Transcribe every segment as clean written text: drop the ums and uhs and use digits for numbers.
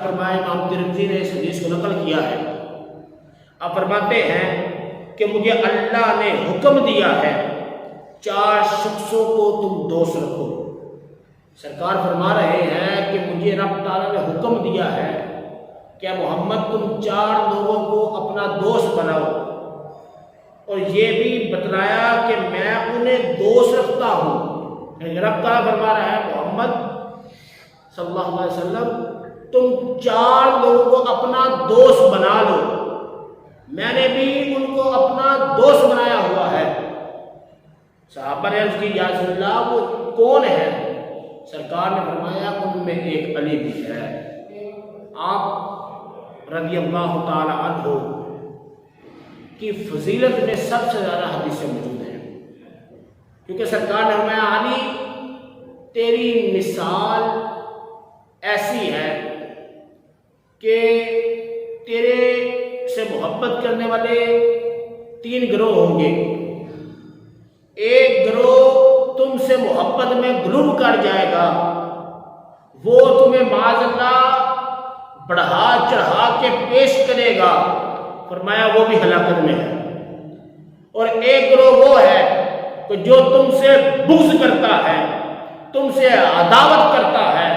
فرمایا امام ترمذی نے اس حدیث کو نقل کیا ہے. آپ فرماتے ہیں کہ مجھے اللہ نے حکم دیا ہے 4 شخصوں کو تم دوست رکھو. سرکار فرما رہے ہیں کہ مجھے رب تعالیٰ نے حکم دیا ہے کہ محمد تم 4 لوگوں کو اپنا دوست بناؤ، اور یہ بھی بتلایا کہ میں انہیں دوست رکھتا ہوں. رب تعالیٰ فرما رہا ہے محمد صلی اللہ علیہ وسلم تم 4 لوگوں کو اپنا دوست بنا لو، میں نے بھی ان کو اپنا دوست بنایا ہوا ہے. صحابہ نے عرض کی یا رسول اللہ وہ کون ہے؟ سرکار نے فرمایا ان میں ایک علی بھی ہے. آپ رضی اللہ تعالی عنہ کی فضیلت میں سب سے زیادہ حدیثیں موجود ہیں، کیونکہ سرکار نے فرمایا علی تیری مثال ایسی ہے کہ تیرے سے محبت کرنے والے 3 گروہ ہوں گے. ایک گروہ تم سے محبت میں غلو کر جائے گا، وہ تمہیں معاذ اللہ بڑھا چڑھا کے پیش کرے گا، فرمایا وہ بھی ہلاکت میں ہے. اور ایک گروہ وہ ہے کہ جو تم سے بغض کرتا ہے، تم سے عداوت کرتا ہے،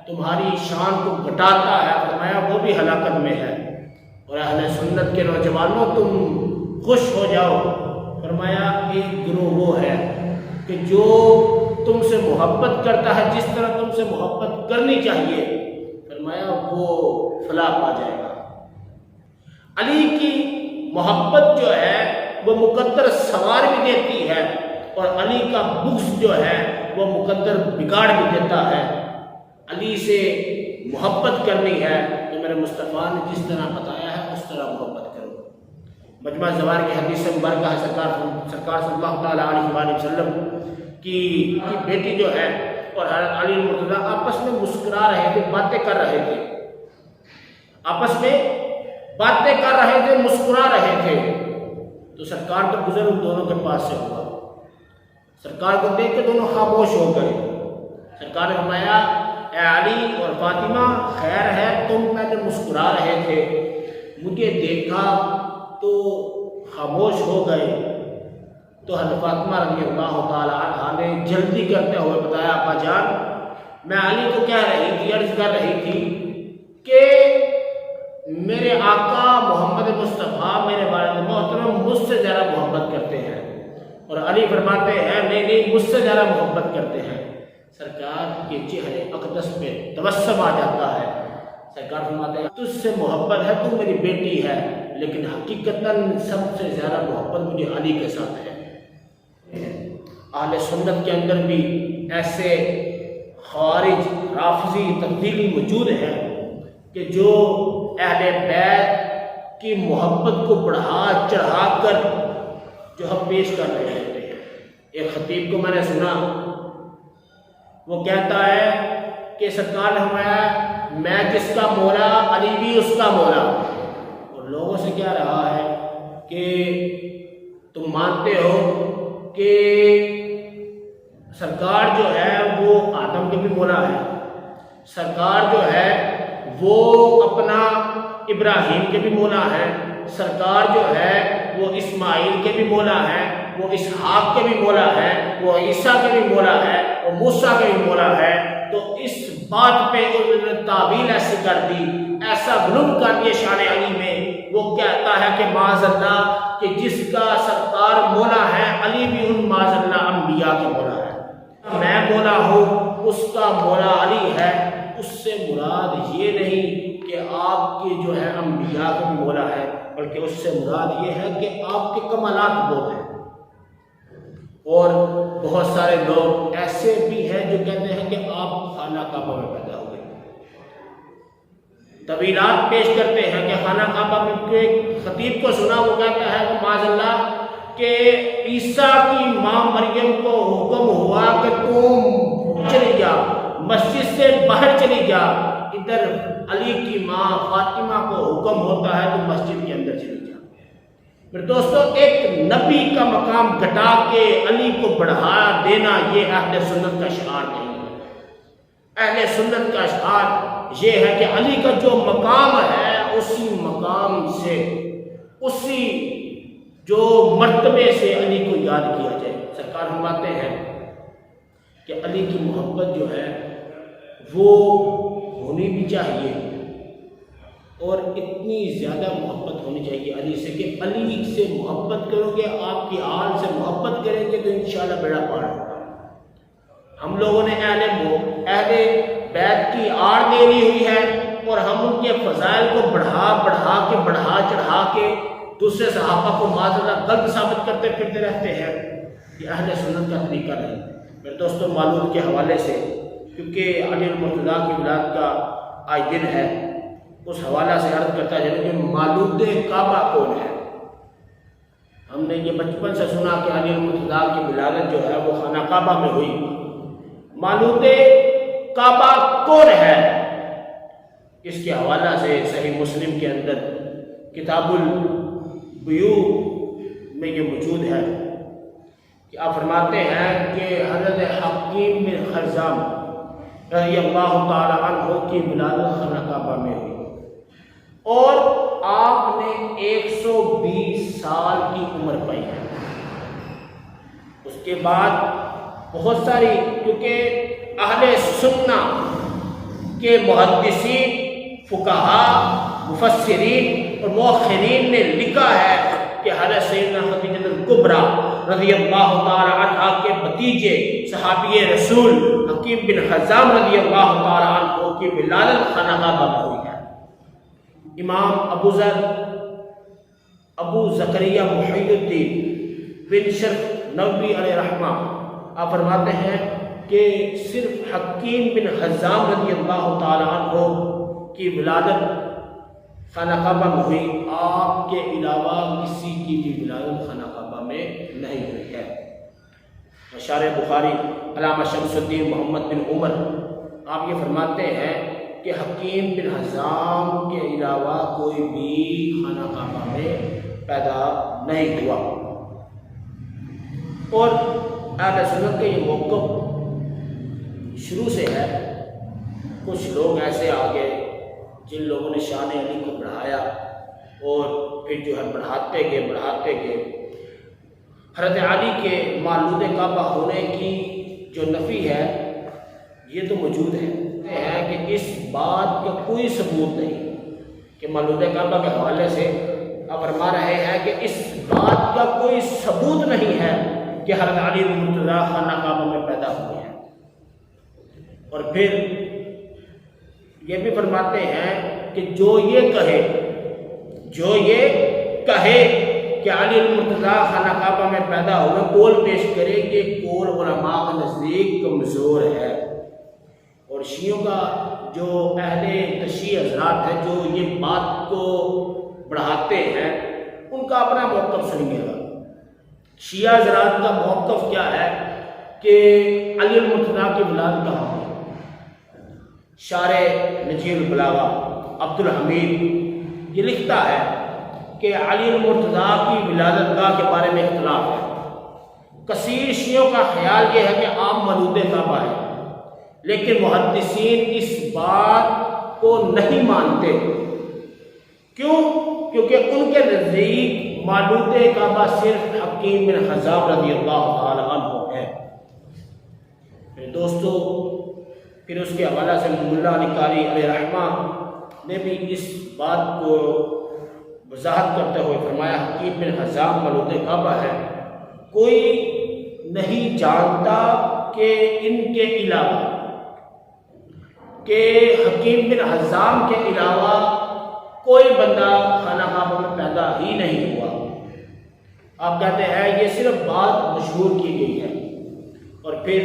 تمہاری شان کو گھٹاتا ہے، فرمایا وہ بھی ہلاکت میں ہے. اور اہل سنت کے نوجوانوں تم خوش ہو جاؤ، فرمایا ایک گروہ وہ ہے کہ جو تم سے محبت کرتا ہے جس طرح تم سے محبت کرنی چاہیے، فرمایا وہ فلاح پا جائے گا. علی کی محبت جو ہے وہ مقدر سوار بھی دیتی ہے، اور علی کا بغض جو ہے وہ مقدر بگاڑ بھی دیتا ہے. علی سے محبت کرنی ہے تو میرے مصطفیٰ نے جس طرح بتایا ہے اس طرح محبت کرو. مجمع زوار کی حدیث سے مبارکہ ہے سرکار صلی اللہ تعالیٰ علیہ وآلہ وسلم کی بیٹی جو ہے اور حضرت علی مرتضیٰ آپس میں مسکرا رہے تھے، باتیں کر رہے تھے، آپس میں باتیں کر رہے تھے، مسکرا رہے تھے. تو سرکار کا گزر ان دونوں کے پاس سے ہوا. سرکار کو دیکھ کے دونوں خاموش ہو گئے. سرکار نے فرمایا اے علی اور فاطمہ خیر ہے، تم پہلے مسکرا رہے تھے، مجھے دیکھا تو خاموش ہو گئے. تو حضرت فاطمہ رضی اللہ تعالی عنہا نے جلدی کرتے ہوئے بتایا ابا جان میں علی کو کہہ رہی تھی، عرض کر رہی تھی کہ میرے آقا محمد مصطفیٰ میرے والد محترم مجھ سے زیادہ محبت کرتے ہیں. اور علی فرماتے ہیں نہیں مجھ سے زیادہ محبت کرتے ہیں. سرکار کے چہرے اقدس پہ تبسم آ جاتا ہے. سرکار فرماتے ہیں تجھ سے محبت ہے، تو میری بیٹی ہے، لیکن حقیقتاً سب سے زیادہ محبت مجھے علی کے ساتھ ہے. اہل سنت کے اندر بھی ایسے خارج رافضی تبدیلی موجود ہے کہ جو اہل بیت کی محبت کو بڑھا چڑھا کر جو ہم پیش کر رہے ہوتے ہیں. ایک خطیب کو میں نے سنا، وہ کہتا ہے کہ سرکار نے فرمایا میں جس کا مولا علی بھی اس کا مولا. اور لوگوں سے کیا رہا ہے کہ تم مانتے ہو کہ سرکار جو ہے وہ آدم کے بھی مولا ہے، سرکار جو ہے وہ اپنا ابراہیم کے بھی مولا ہے، سرکار جو ہے وہ اسماعیل کے بھی مولا ہے، وہ اسحاق کے بھی مولا ہے، وہ عیسیٰ کے بھی مولا ہے، وہ موسیٰ کے بھی مولا ہے. تو اس بات پہ انہوں نے تعویل ایسی کر دی، ایسا غلو کر دیا شان علی میں. وہ کہتا ہے کہ معاذ اللہ کہ جس کا سرکار مولا ہے علی بھی ان معاذ اللہ انبیاء کے مولا ہے. میں مولا ہوں، اس کا مولا علی ہے. اس سے مراد یہ نہیں کہ آپ کے جو ہے انبیاء کے بھی مولا ہے، بلکہ اس سے مراد یہ ہے کہ آپ کے کمالات بہت ہیں. اور بہت سارے لوگ ایسے بھی ہیں جو کہتے ہیں کہ آپ خانہ کعبہ میں پیدا ہوئے، طویلات پیش کرتے ہیں کہ خانہ کعبہ میں. ایک خطیب کو سنا، وہ کہتا ہے کہ معاذ اللہ کہ عیسیٰ کی ماں مریم کو حکم ہوا کہ تم چلی جا، مسجد سے باہر چلی جا. ادھر علی کی ماں فاطمہ کو حکم ہوتا ہے تو مسجد کے اندر چلی جا. پھر دوستو ایک نبی کا مقام گھٹا کے علی کو بڑھا دینا یہ اہل سنت کا شعار نہیں ہے. اہل سنت کا شعار یہ ہے کہ علی کا جو مقام ہے اسی مقام سے، اسی جو مرتبے سے علی کو یاد کیا جائے۔ سرکار فرماتے ہیں کہ علی کی محبت جو ہے وہ ہونی بھی چاہیے، اور اتنی زیادہ محبت ہونی چاہیے علی سے کہ علی سے محبت کرو گے، آپ کی آل سے محبت کریں گے تو انشاءاللہ بیڑا پار ہوگا۔ ہم لوگوں نے اہل بیت کی آڑ دے لی ہوئی ہے، اور ہم ان کے فضائل کو بڑھا چڑھا کے دوسرے صحابہ کو معذرہ غلط ثابت کرتے پھرتے رہتے ہیں۔ یہ اہل سنت کا طریقہ نہیں۔ میرے دوستوں، مولود کے حوالے سے، کیونکہ علی المرتضیٰ کی ولادت کا آج دن ہے، اس حوالہ سے عرض کرتا ہے کہ مولود کعبہ کون ہے؟ ہم نے یہ بچپن سے سنا کہ علی المرتضیٰ کی ولادت جو ہے وہ خانہ کعبہ میں ہوئی۔ مولود کعبہ کون ہے؟ اس کے حوالہ سے صحیح مسلم کے اندر کتاب البیوع میں یہ موجود ہے کہ آپ فرماتے ہیں کہ حضرت حکیم بن حزام رضی اللہ تعالی عنہ کی ولادت خانہ کعبہ میں ہوئی، اور آپ نے 120 سال کی عمر پائی ہے۔ اس کے بعد بہت ساری، کیونکہ اہل سنہ کے محدثین، فقہاء، مفسرین اور مؤخرین نے لکھا ہے کہ حضرت سیدنا خدیجہ الکبریٰ رضی اللہ تعالی عنہ کے بھتیجے صحابی رسول حکیم بن حزام رضی اللہ تعالی عنہ کی ولادت خانہ کعبہ میں ہوئی ہے۔ امام ابو زکریا محی الدین بن شرف نووی علیہ رحمہ آپ فرماتے ہیں کہ صرف حکیم بن حزام رضی اللہ تعالی عنہ کی ولادت خانہ کعبہ میں ہوئی، آپ کے علاوہ کسی کی بھی ولادت خانہ کعبہ میں نہیں ہوئی ہے۔ شارح بخاری علامہ شمس الدین محمد بن عمر آپ یہ فرماتے ہیں کہ حکیم بن حزام کے علاوہ کوئی بھی خانہ کعبہ میں پیدا نہیں ہوا۔ اور اہل سنت کا یہ موقف شروع سے ہے۔ کچھ لوگ ایسے آگے جن لوگوں نے شان علی کو بڑھایا، اور پھر جو ہے بڑھاتے گئے حضرت علی کے مولود کعبہ ہونے کی جو نفی ہے یہ تو موجود ہے کہ اس بات کا کوئی ثبوت نہیں کہ مولود کعبہ کے حوالے سے آپ فرما رہے ہیں کہ اس بات کا کوئی ثبوت نہیں ہے کہ حضرت علی المرتضیٰ خانہ کعبہ میں پیدا ہوئے ہیں۔ اور پھر یہ بھی فرماتے ہیں کہ جو یہ کہے کہ علی المرتضیٰ خانہ کعبہ میں پیدا ہوئے، قول پیش کرے کہ قول علماء کے نزدیک کمزور ہے۔ اور شیعوں کا جو اہل تشیع حضرات ہیں جو یہ بات کو بڑھاتے ہیں، ان کا اپنا موقف سنیے گا۔ شیعہ حضرات کا موقف کیا ہے کہ علی المرتضیٰ کی ولادت کہاں ہوئی؟ شارح نجیب البلاغہ عبد الحمید یہ لکھتا ہے کہ علی المرتضیٰ کی ولادت گاہ کے بارے میں اختلاف ہے۔ کثیر شیعوں کا خیال یہ ہے کہ آپ مولود کعبہ ہے، لیکن محدثین اس بات کو نہیں مانتے۔ کیوں؟ کیونکہ ان کے نزدیک مولود کعبہ صرف حکیم بن حزام رضی اللہ تعالی عنہ ہے۔ میرے دوستو، پھر اس کے حوالہ سے ملا علی قاری علیہ رحمہ نے بھی اس بات کو وضاحت کرتے ہوئے فرمایا حکیم بن حزام مولود کعبہ ہے، کوئی نہیں جانتا کہ ان کے علاوہ، کہ حکیم بن حزام کے علاوہ کوئی بندہ خانہ کعبہ میں پیدا ہی نہیں ہوا۔ آپ کہتے ہیں یہ صرف بات مشہور کی گئی ہے۔ اور پھر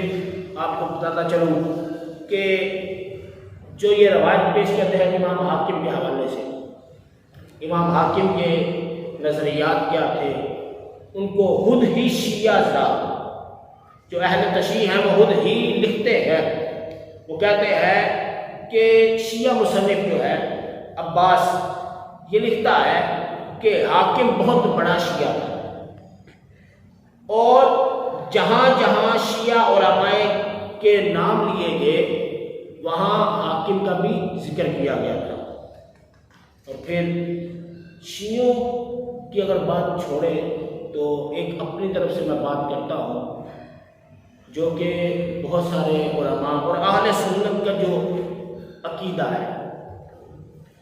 آپ کو بتاتا چلوں کہ جو یہ روایت پیش کرتے ہیں امام حاکم کے حوالے سے، امام حاکم کے نظریات کیا تھے؟ ان کو خود ہی شیعہ حضرات جو اہل تشیع ہیں وہ خود ہی لکھتے ہیں۔ وہ کہتے ہیں کہ شیعہ مصنف جو ہے عباس یہ لکھتا ہے کہ حاکم بہت بڑا شیعہ تھا، اور جہاں جہاں شیعہ علماء کے نام لیے گئے وہاں حاکم کا بھی ذکر کیا گیا تھا۔ اور پھر شیعوں کی اگر بات چھوڑے تو ایک اپنی طرف سے میں بات کرتا ہوں، جو کہ بہت سارے علماء اور اہل سنت کا جو عقیدہ ہے،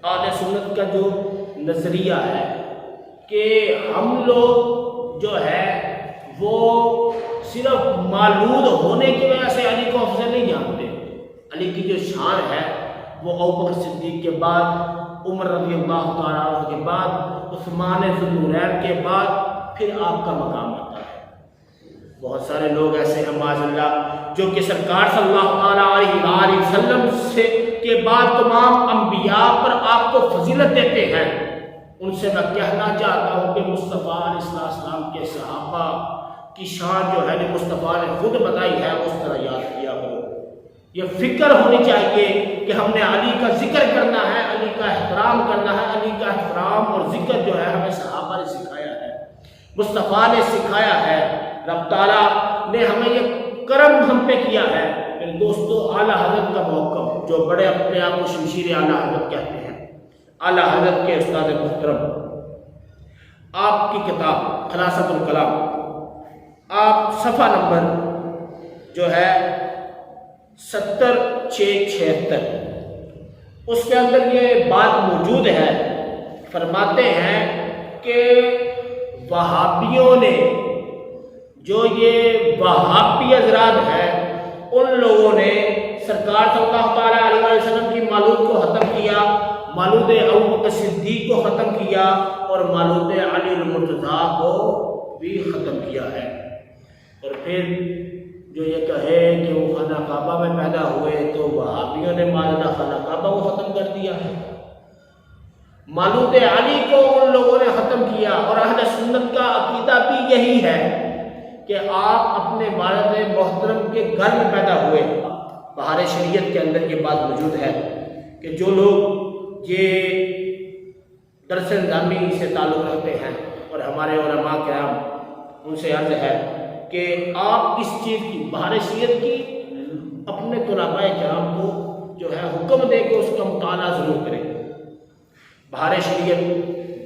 اہل سنت کا جو نظریہ ہے کہ ہم لوگ جو ہے وہ صرف مولود ہونے کی وجہ سے علی کو افضل نہیں جانتے۔ علی کی جو شان ہے وہ ابوبکر صدیق کے بعد، عمر رضی اللہ تعالیٰ عنہ کے بعد، عثمان ذو النورین کے بعد پھر آپ کا مقام آتا ہے۔ بہت سارے لوگ ایسے ہیں معاذ اللہ جو کہ سرکار صلی اللہ تعالیٰ علیہ وسلم سے کے بعد تمام انبیاء پر آپ کو فضیلت دیتے ہیں۔ ان سے میں کہنا چاہتا ہوں کہ مصطفیٰ علیہ السلام کے صحابہ کی شان جو ہے جو مصطفیٰ نے خود بتائی ہے اس طرح یاد کیا ہو۔ یہ فکر ہونی چاہیے کہ ہم نے علی کا ذکر کرنا ہے، علی کا احترام کرنا ہے۔ علی کا احترام اور ذکر جو ہے ہمیں صحابہ نے سکھایا ہے، مصطفیٰ نے سکھایا ہے، رب تعالیٰ نے ہمیں یہ کرم ہم پہ کیا ہے۔ میرے دوستو، اعلیٰ حضرت کا موقف، جو بڑے اپنے آپ کو شمشیر اعلیٰ حضرت کہتے ہیں، اعلیٰ حضرت کے استاد محترم، آپ کی کتاب خلاصۃ الکلام، آپ صفحہ نمبر جو ہے 70-676 اس کے اندر یہ بات موجود ہے۔ فرماتے ہیں کہ وہابیوں نے، جو یہ وہابی حضرات ہیں، ان لوگوں نے سرکار صلی اللہ تعالیٰ علیہ وسلم کی مولود کو ختم کیا، مولود ابوبکر صدیق کو ختم کیا، اور مولود علی المرتضیٰ کو بھی ختم کیا ہے۔ اور پھر جو یہ کہے کہ وہ خانہ کعبہ میں پیدا ہوئے تو وہابیوں نے ماجدہ خانہ کعبہ کو ختم کر دیا ہے۔ مولود علی کو ان لوگوں نے ختم کیا، اور اہل سنت کا عقیدہ بھی یہی ہے کہ آپ اپنے والد محترم کے گھر میں پیدا ہوئے۔ بہار شریعت کے اندر یہ بات موجود ہے کہ جو لوگ یہ درس نظامی سے تعلق رکھتے ہیں اور ہمارے علماء کرام، ان سے عرض ہے کہ آپ اس چیز کی، بہار شریعت کی، اپنے طلباء کرام کو جو ہے حکم دے کے اس کا مطالعہ ضرور کریں۔ بہار شریعت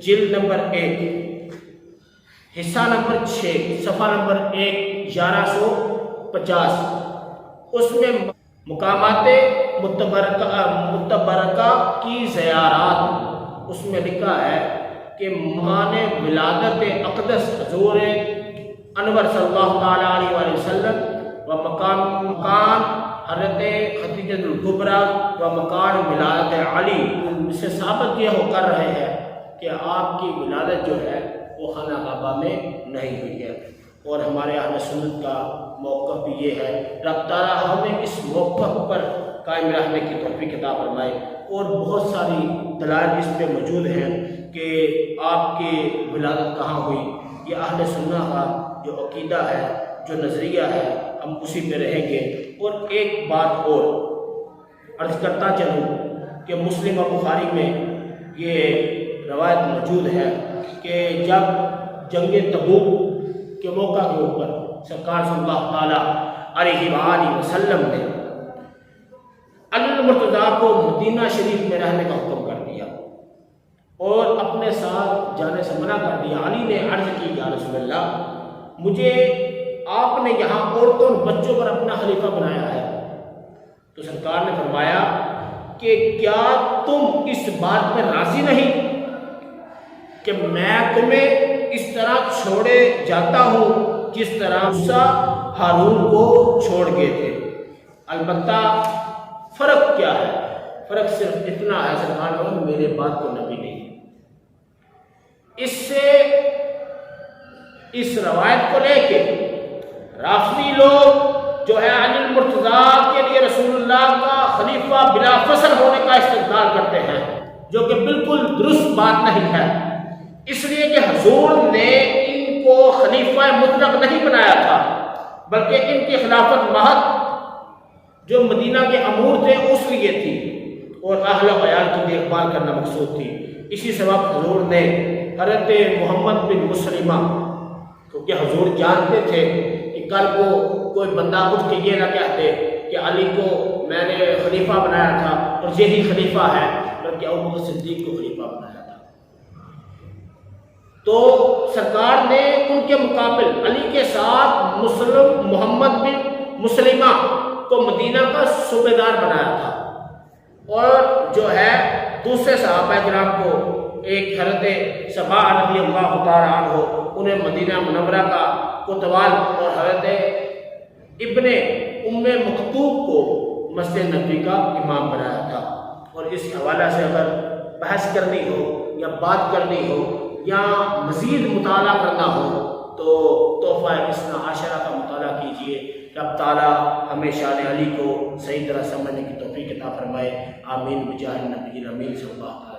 جلد نمبر 1 حصہ نمبر 6 صفحہ نمبر 1150 اس میں مقامات متبرکہ کی زیارات، اس میں لکھا ہے کہ مکان ولادت اقدس حضور انور صلی اللہ تعالیٰ علیہ وسلم و مکان حضرت خدیجہ الکبریٰ و مکان ولادت علی، اس سے ثابت یہ ہو کر رہے ہیں کہ آپ کی ولادت جو ہے وہ خانہ کعبہ میں نہیں ہوئی ہے۔ اور ہمارے اہل سنت کا موقف بھی یہ ہے، رب تعالیٰ ہمیں اس موقف پر قائم رہنے کی توفیق عطا فرمائے۔ اور بہت ساری دلائل اس پہ موجود ہیں کہ آپ کی ولادت کہاں ہوئی۔ یہ اہل سنت کا جو عقیدہ ہے، جو نظریہ ہے، ہم اسی پہ رہیں گے۔ اور ایک بات اور عرض کرتا چلوں کہ مسلم و بخاری میں یہ روایت موجود ہے کہ جب جنگ تبوک کے موقع کے اوپر سرکار صلی اللہ تعالیٰ علیہ وآلہ وسلم نے علی المرتضیٰ کو مدینہ شریف میں رہنے کا حکم کر دیا اور اپنے ساتھ جانے سے منع کر دیا۔ علی نے عرض کی، یا رسول اللہ، مجھے آپ نے یہاں عورتوں اور بچوں پر اپنا خلیفہ بنایا ہے۔ تو سرکار نے فرمایا کہ کیا تم اس بات پر راضی نہیں کہ میں تمہیں اس طرح چھوڑے جاتا ہوں جس طرح موسیٰ ہارون کو چھوڑ گئے تھے؟ البتہ فرق کیا ہے؟ فرق صرف اتنا ہے، سرکار نے میرے بات کو نبی نہیں۔ اس سے اس روایت کو لے کے رافضی لوگ جو ہے علی المرتضیٰ کے لیے رسول اللہ کا خلیفہ بلا فصل ہونے کا استدلال کرتے ہیں، جو کہ بالکل درست بات نہیں ہے، اس لیے کہ حضور نے ان کو خلیفہ مطلق نہیں بنایا تھا، بلکہ ان کی خلافت محض جو مدینہ کے امور تھے اس لیے تھی اور اہل و عیال کی دیکھ بھال کرنا مقصود تھی۔ اسی سبب حضور نے حضرت محمد بن مسلمہ، کیونکہ حضور جانتے تھے کہ کل کو کوئی بندہ اٹھ کے یہ نہ کہتے کہ علی کو میں نے خلیفہ بنایا تھا اور یہی خلیفہ ہے، بلکہ ابوبکر صدیق کو خلیفہ بنایا تھا۔ تو سرکار نے ان کے مقابل علی کے ساتھ محمد بن مسلمہ کو مدینہ کا صوبیدار بنایا تھا، اور جو ہے دوسرے صحابہ کرام کو ایک حضرت صفا رضی اللہ تعالیٰ عنہ انہیں مدینہ منورہ کا کوتوال اور حضرت ابن مکتوب کو مسجد نبوی کا امام بنایا تھا۔ اور اس حوالہ سے اگر بحث کرنی ہو یا بات کرنی ہو یا مزید مطالعہ کرنا ہو تو تحفہ اثنا عشرہ کا مطالعہ کیجیے۔ رب تعالیٰ ہمیں شان علی کو صحیح طرح سمجھنے کی توفیق عطا فرمائے، آمین بجاہ النبی الامین صلی اللہ علیہ وسلم۔